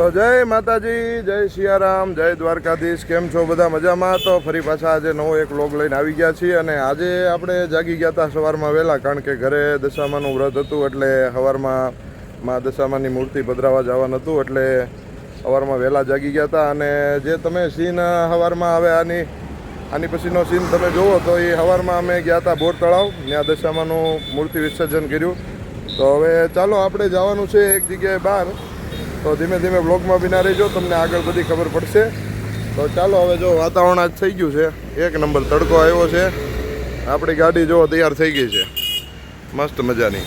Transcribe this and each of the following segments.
તો જય માતાજી, જય સિયારામ, જય દ્વારકાધીશ. કેમ છો બધા? મજામાં? તો ફરી પાછા આજે નવો એક વ્લોગ લઈને આવી ગયા છીએ. અને આજે આપણે જાગી ગયા હતા સવારમાં વહેલા, કારણ કે ઘરે દશામાનું વ્રત હતું, એટલે સવારમાં માં દશામાની મૂર્તિ પધરાવા જવાનું હતું, એટલે સવારમાં વહેલા જાગી ગયા હતા. અને જે તમે સીન સવારમાં આવે આની પછીનો સીન તમે જુઓ તો એ સવારમાં અમે ગયા હતા બોર તળાવ, ત્યાં દશામાનું મૂર્તિ વિસર્જન કર્યું. તો હવે ચાલો આપણે જવાનું છે એક જગ્યાએ બહાર, તો ધીમે ધીમે બ્લોગમાં બિના રહેજો, તમને આગળ બધી ખબર પડશે. તો ચાલો હવે જો વાતાવરણ આજ થઈ ગયું છે એક નંબર, તડકો આવ્યો છે, આપણી ગાડી જો તૈયાર થઈ ગઈ છે મસ્ત મજાની.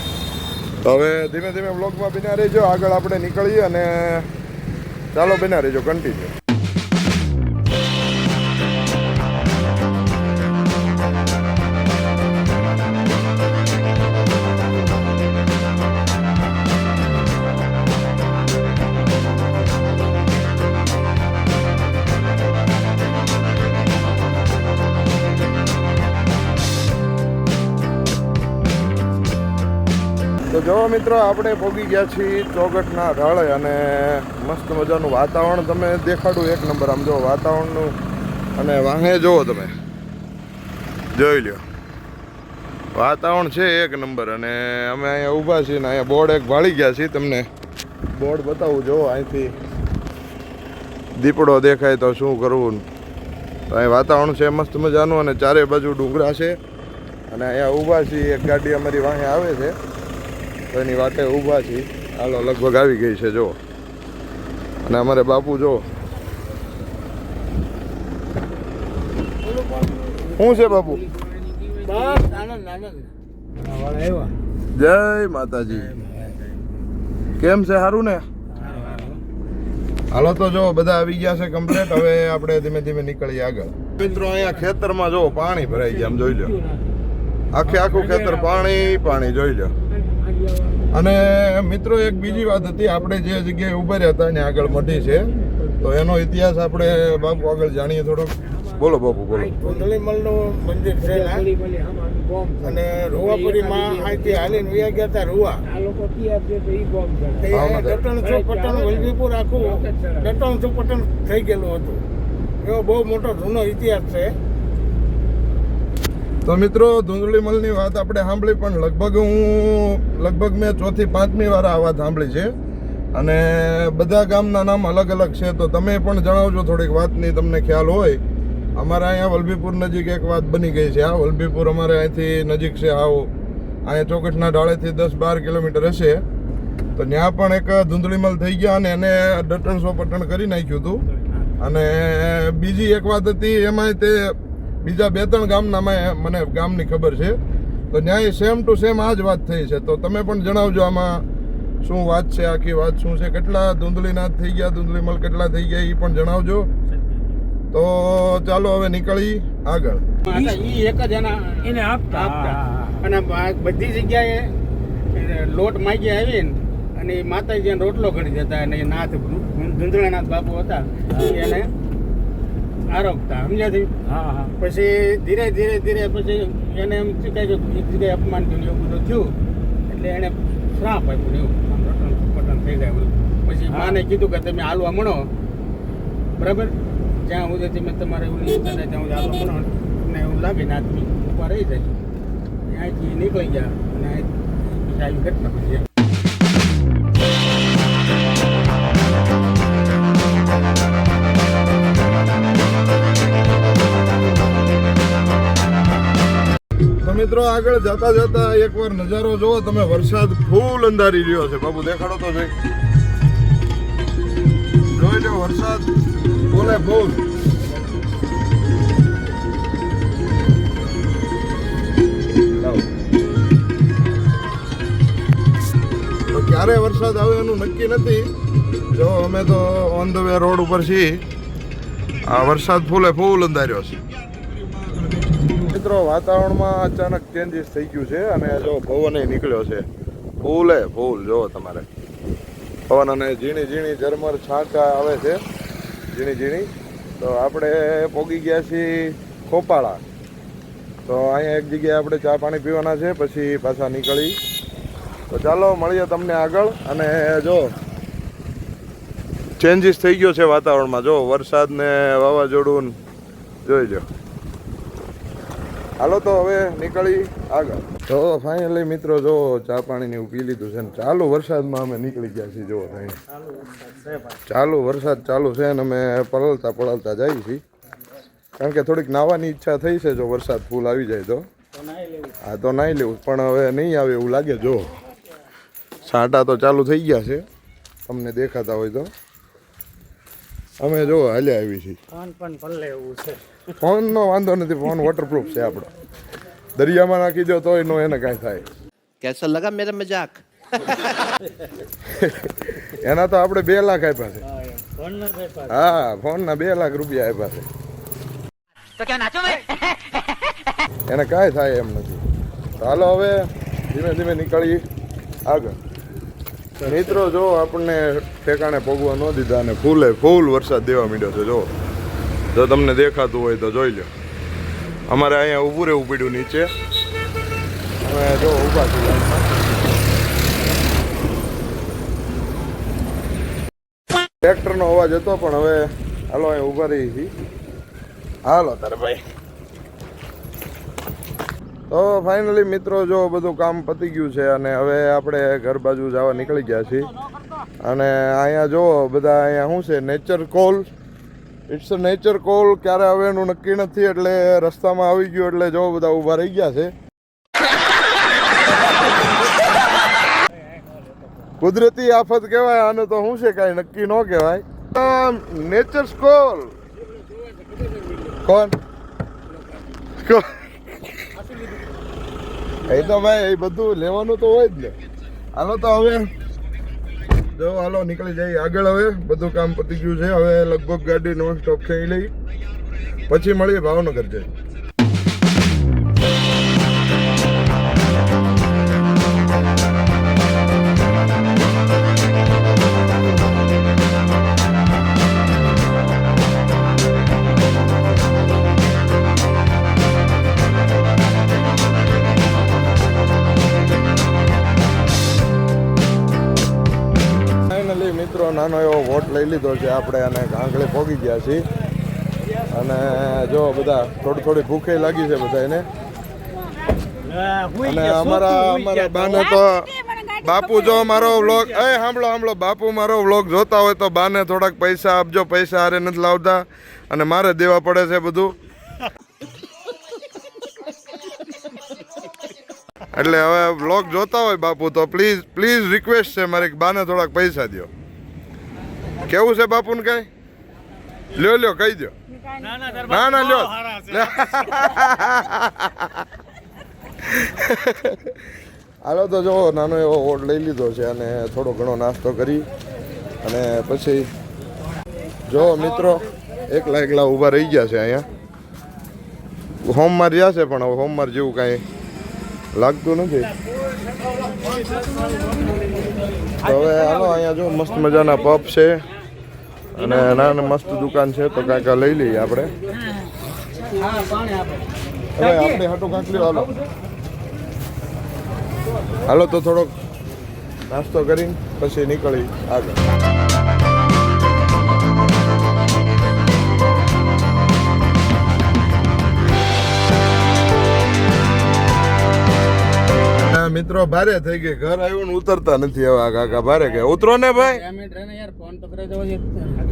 તો હવે ધીમે ધીમે બ્લોગમાં બિના રહેજો, આગળ આપણે નીકળીએ અને ચાલો બિના રહેજો કન્ટિન્યુ. તો જો મિત્રો, આપણે પહોંચી ગયા છીએ ચોગટના ઢાળે, અને મસ્ત મજાનું વાતાવરણ તમે દેખાડું એક નંબર. આમ જો વાતાવરણનું, અને વાહે જુઓ તમે, જોઈ લ્યો વાતાવરણ છે એક નંબર. અને અમે અહીંયા ઊભા છીએ ને અહીંયા બોર્ડ એક ભાળી ગયા છીએ, તમને બોર્ડ બતાવું. જો અહીંથી દીપડો દેખાય તો શું કરવું. તો અહીં વાતાવરણ છે મસ્ત મજાનું, અને ચારે બાજુ ડુંગરા છે. અને અહીંયા ઊભા છીએ, એક ગાડી અમારી વાહે આવે છે તો એની વાટે ઊભા છીએ. હાલો લગભગ આવી ગઈ છે જો. અને અમારે બાપુ જો શું છે બાપુ? જય માતાજી. કેમ છે? સારું ને? હાલો તો જો બધા આવી ગયા છે કમ્પ્લીટ. હવે આપણે ધીમે ધીમે નીકળીએ આગળ. મિત્રો અહીંયા ખેતરમાં જો પાણી ભરાઈ ગયા, આમ જોઈ લો, આખું ખેતર પાણી પાણી જોઈ લો. અને મિત્રો એક બીજી વાત હતી, આપણે જે જગ્યાએ ઉભા રહ્યા હતા ને આગળ મઢી છે, તો એનો ઇતિહાસ આપણે બાપુ આગળ જાણીએ થોડોક. બોલો બાપુ, બોલો. ધુંધળીમલનું મંદિર છે અને રૂવાપુરીમાં અહીંથી હાલીને વયા ગયા હતા રૂવા. દટણ ચોપટણ વલભીપુર આખું દટણ ચોપટણ થઈ ગયેલું હતું. એવો બહુ મોટો જૂનો ઇતિહાસ છે. તો મિત્રો ધુંધળીમલની વાત આપણે સાંભળી, પણ લગભગ મેં 4 થી 5મી વાર આ વાત સાંભળી છે. અને બધા ગામના નામ અલગ અલગ છે, તો તમે પણ જણાવજો થોડીક વાતની તમને ખ્યાલ હોય. અમારે અહીંયા વલભીપુર નજીક એક વાત બની ગઈ છે. આ વલભીપુર અમારે અહીંથી નજીક છે, આવો અહીંયા ચોકટના ઢાળેથી 10-12 કિલોમીટર હશે. તો ત્યાં પણ એક ધુંધળીમલ થઈ ગયા અને એને દટણ સોપટણ કરી નાખ્યું હતું. અને બીજી એક વાત હતી, એમાં તે બીજા 2-3 ગામનામાં મને ગામની ખબર છે, તો ન્યાય સેમ ટુ સેમ આ જ વાત થઈ છે. તો તમે પણ જણાવજો આમાં શું વાત છે, આખી વાત શું છે, કેટલા ધુંધળીનાથ થઈ ગયા, ધુંધળીમલ કેટલા થઈ ગયા એ પણ જણાવજો. તો ચાલો હવે નીકળી આગળ. એક જ એને આપતા અને બધી જગ્યાએ લોટ માગી આવીને અને માતાજીને રોટલો કરી દેતા. અને નાથ ધુંધળાનાથ બાપુ હતા, એને આરોગતા, સમજ્યાથી. પછી ધીરે ધીરે પછી એને એમ શું કહે છે, એક જગ્યાએ અપમાન થયું, એવું બધું થયું, એટલે એને શ્રાપ આપ્યું, એવું રટણ પટણ થઈ ગયા. પછી માને કીધું કે તમે હાલવા મળો, બરાબર, જ્યાં સુધી તમે તમારે એવું નહીં થાય ત્યાં સુધી હાલવા મળો, તમને એવું લાગે ને આદમી ઉભા રહી જાય. અહીંથી નીકળી ગયા અને પછી આવી ઘટના પછી. મિત્રો આગળ જતા જતા એકવાર નજારો જોવો તમે, વરસાદ ફૂલ અંધારી રહ્યો છે. બાબુ દેખાડો તો જોઈ લો, વરસાદ ફૂલે ફૂલ. તો ક્યારે વરસાદ આવે એનું નક્કી નથી. જો અમે તો ઓન ધ વે રોડ ઉપર છીએ. આ વરસાદ ફૂલે ફૂલ અંધાર્યો છે. મિત્રો વાતાવરણમાં અચાનક ચેન્જીસ થઈ ગયું છે, અને જો પવન નીકળ્યો છે ફૂલે ફૂલ. જો તમારે પવન અને ઝીણી ઝીણી ઝરમર છાંટા આવે છે, ઝીણી ઝીણી. તો આપણે પહોંચી ગયા છીએ ખોપાળા. તો અહીંયા એક જગ્યાએ આપણે ચા પાણી પીવાના છે, પછી પાછા નીકળી. તો ચાલો મળીએ તમને આગળ. અને જો ચેન્જીસ થઈ ગયો છે વાતાવરણમાં. જો વરસાદ ને વાવાઝોડું જોઈ લો. હાલો તો હવે નીકળી આગળ. તો ફાઇનલી મિત્રો જો ચા પાણીને એવું પી લીધું છે ને ચાલુ વરસાદમાં અમે નીકળી ગયા છીએ. જો ચાલુ વરસાદ ચાલુ છે ને અમે પલળતા જઈએ છીએ, કારણ કે થોડીક નાહવાની ઈચ્છા થઈ છે. જો વરસાદ ફૂલ આવી જાય તો હા તો નાહી લેવું, પણ હવે નહીં આવે એવું લાગે. જો છાંટા તો ચાલુ થઈ ગયા છે, તમને દેખાતા હોય તો. અમે જો હાલ્યા આવી છીએ. ફોનનો વાંધો નથી, ફોન વોટરપ્રૂફ છે આપણો. દરિયામાં નાખી દો તોય નો એને કાંઈ થાય. कैसा लगा मेरा मजाक? એના તો આપણે 2 લાખ આપ્યા છે. હા, ફોનના 2 લાખ રૂપિયા આપ્યા છે. तो क्या नाचो भाई? એને કાંઈ થાય એમ નથી. ચાલો હવે ધીમે ધીમે નીકળી આગળ. મિત્રો જો આપણને ઠેકાણે પગવા ન દીધા અને ફૂલ વરસાદ દેવા માંડ્યો છે. જો તમને દેખાતું હોય તો જોઈ લો. અમારે અહીંયા ઊભું રહેવું પડ્યું નીચે. અમે જો ઊભા છીએ લાઈનમાં. ટ્રેક્ટરનો અવાજ હતો પણ હવે હાલો અહીંયા ઊભા રહી છીએ. હાલો તારે ભાઈ. તો ફાઇનલી મિત્રો જો બધું કામ પતી ગયું છે અને હવે આપણે ઘર બાજુ જવા નીકળી ગયા છીએ. અને અહીંયા જો બધા અહીંયા શું છે, nature call. It's a nature call. ક્યારે આવે એનું નક્કી નથી, એટલે રસ્તામાં આવી ગયું એટલે જો બધા ઊભા રહી ગયા છે. કુદરતી આફત કહેવાય આને તો. શું છે, કાંઈ નક્કી ન કહેવાય. Nature call. કોણ એ તો ભાઈ એ બધું લેવાનું તો હોય જ ને. હાલો તો હવે જો હાલો નીકળી જઈએ આગળ. હવે બધું કામ પતી ગયું છે. હવે લગભગ ગાડી નોન સ્ટોપ થઈ લઈ, પછી મળીએ ભાવનગર જઈ. મિત્રો નાનો એવો વોટ લઈ લીધો છે આપણે, અને ગાંગળે પહોંચી ગયા છીએ. અને જો બધા થોડી ભૂખે લાગી છે બધાને. અને અમારા બાને તો બાપુ જો મારો વ્લોગ સાંભળો બાપુ મારો વ્લોગ જોતા હોય તો બાને થોડાક પૈસા આપજો. પૈસા હારે નથી લાવતા અને મારે દેવા પડે છે બધું. એટલે હવે વ્લોગ જોતા હોય બાપુ તો પ્લીઝ રિક્વેસ્ટ છે મારી, બાને થોડાક પૈસા દો. કેવું છે બાપુને કઈ? લ્યો કહી દો. ના લ્યો. હાલો તો જો નાનો એવો ઓટ લઈ લીધો છે અને થોડો ઘણો નાસ્તો કરી અને પછી જો મિત્રો એકલા ઊભા રહી ગયા છે અહીંયા. હોમમાં રહ્યા છે પણ હવે હોમમાં જેવું કાંઈ લાગતું નથી. તો હવે હાલો અહીંયા જો મસ્ત મજાના પબ છે અને નાની મસ્ત દુકાન છે, તો કાંઈક લઈ લઈએ આપણે. હવે આપણે હાટું કાંઈક લ્યો. હાલો તો થોડોક નાસ્તો કરીને પછી નીકળી આગળ. મિત્રો ભારે થઈ ગઈ, ઘર આવ્યું ને ઉતરતા નથી. હવે કાકા ભારે કે ઉતરો ને ભાઈ.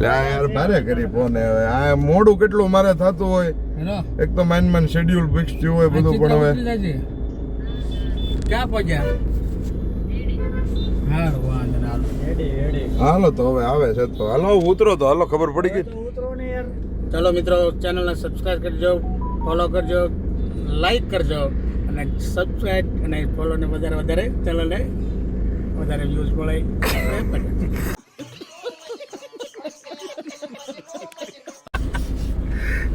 યાર ભારે કરી ફોન. હવે આ મોડું કેટલું મારે થતું હોય. એક તો માઇન શેડ્યુલ ફિક્સ થયું હોય બધું, પણ હવે ક્યાં પહોંચ્યા? હાલો તો હવે આવે છે તો હાલો ઉતરો તો હાલો, ખબર પડી ગઈ. ચલો મિત્રો, ચેનલને સબસ્ક્રાઇબ કરજો, ફોલો કરજો, લાઈક કરજો અને સબસ્ક્રાઇબ અને ફોલો ને વધારે ચેનલને વધારે વ્યૂઝ મળે.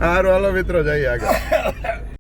હાલો મિત્રો જઈએ આગળ.